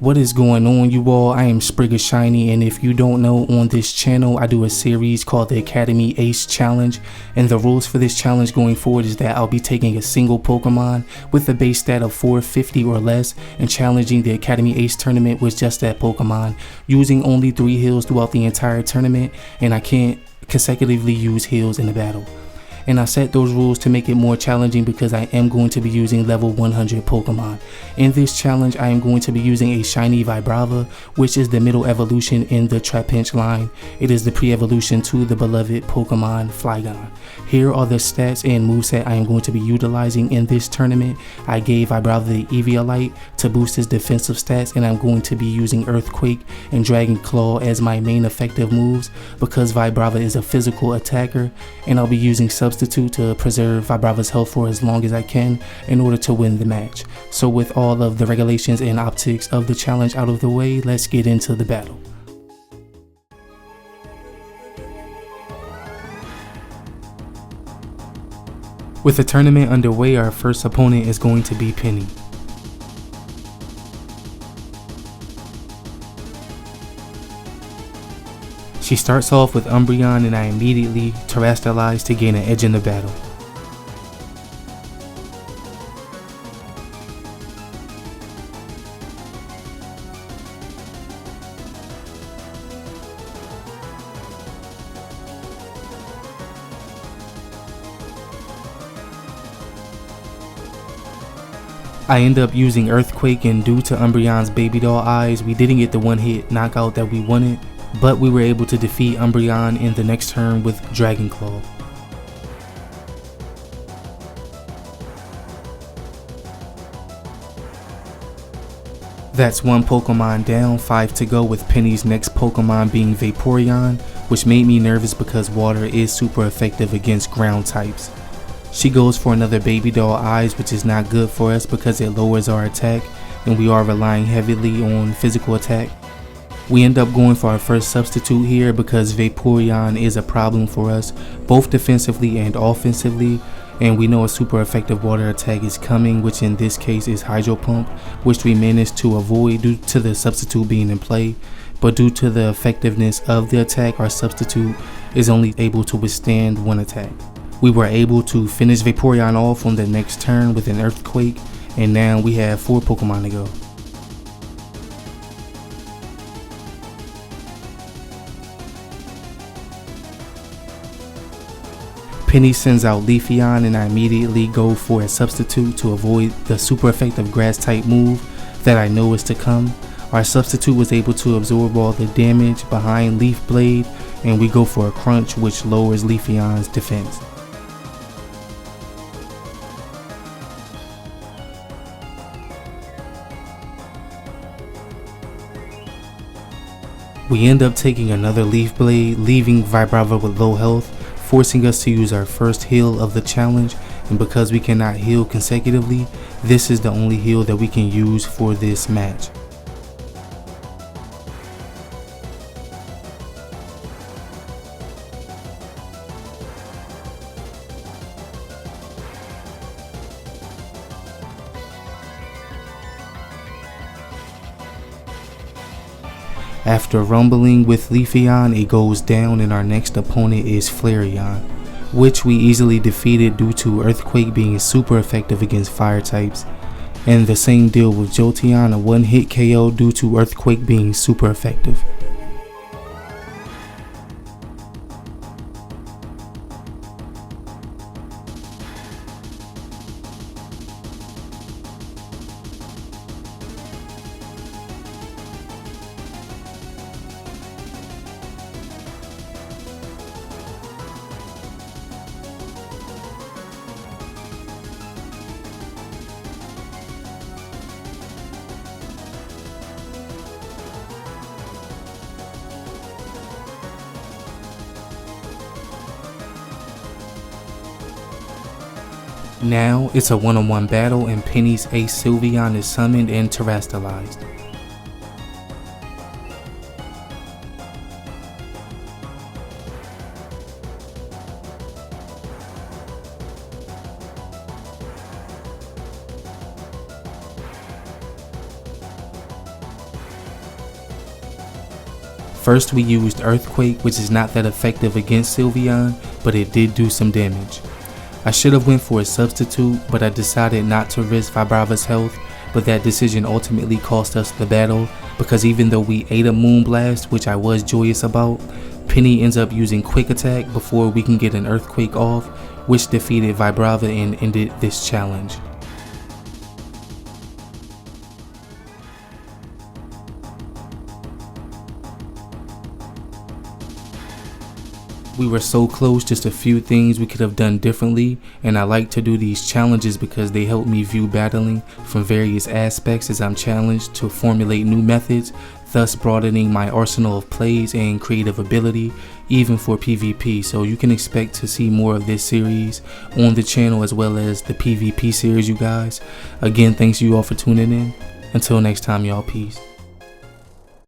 What is going on, you all? I am Sprigga Shiny, and if you don't know, on this channel I do a series called the Academy Ace Challenge, and the rules for this challenge going forward is that I'll be taking a single Pokemon with a base stat of 450 or less and challenging the Academy Ace tournament with just that Pokemon, using only 3 heals throughout the entire tournament, and I can't consecutively use heals in the battle. And I set those rules to make it more challenging because I am going to be using level 100 Pokemon. In this challenge, I am going to be using a shiny Vibrava, which is the middle evolution in the Trapinch line. It is the pre-evolution to the beloved Pokemon Flygon. Here are the stats and moveset I am going to be utilizing in this tournament. I gave Vibrava the Eviolite to boost his defensive stats, and I'm going to be using Earthquake and Dragon Claw as my main effective moves because Vibrava is a physical attacker, and I'll be using Substitute to preserve Vibrava's health for as long as I can in order to win the match. So with all of the regulations and optics of the challenge out of the way, let's get into the battle. With the tournament underway, our first opponent is going to be Penny. She starts off with Umbreon, and I immediately Terastallize to gain an edge in the battle. I end up using Earthquake, and due to Umbreon's baby doll eyes, we didn't get the one-hit knockout that we wanted, but we were able to defeat Umbreon in the next turn with Dragon Claw. That's 1 Pokemon down, 5 to go, with Penny's next Pokemon being Vaporeon, which made me nervous because water is super effective against ground types. She goes for another baby doll eyes, which is not good for us because it lowers our attack and we are relying heavily on physical attack. We end up going for our first substitute here because Vaporeon is a problem for us, both defensively and offensively, and we know a super effective water attack is coming, which in this case is Hydro Pump, which we managed to avoid due to the substitute being in play, but due to the effectiveness of the attack, our substitute is only able to withstand 1 attack. We were able to finish Vaporeon off on the next turn with an Earthquake, and now we have 4 Pokemon to go. Penny sends out Leafeon, and I immediately go for a substitute to avoid the super effective grass type move that I know is to come. Our substitute was able to absorb all the damage behind Leaf Blade, and we go for a Crunch, which lowers Leafeon's defense. We end up taking another Leaf Blade, leaving Vibrava with low health, forcing us to use our first heal of the challenge, and because we cannot heal consecutively, this is the only heal that we can use for this match. After rumbling with Leafeon, it goes down, and our next opponent is Flareon, which we easily defeated due to Earthquake being super effective against fire types, and the same deal with Jolteon, a 1-hit KO due to Earthquake being super effective. Now it's a one-on-one battle, and Penny's Ace Sylveon is summoned and Terastallized. First we used Earthquake, which is not that effective against Sylveon, but it did do some damage. I should have went for a substitute, but I decided not to risk Vibravas' health, but that decision ultimately cost us the battle, because even though we ate a Moonblast, which I was joyous about, Penny ends up using Quick Attack before we can get an Earthquake off, which defeated Vibrava and ended this challenge. We were so close, just a few things we could have done differently, and I like to do these challenges because they help me view battling from various aspects as I'm challenged to formulate new methods, thus broadening my arsenal of plays and creative ability, even for PvP. So you can expect to see more of this series on the channel as well as the PvP series, you guys. Again, thanks you all for tuning in. Until next time, y'all, peace.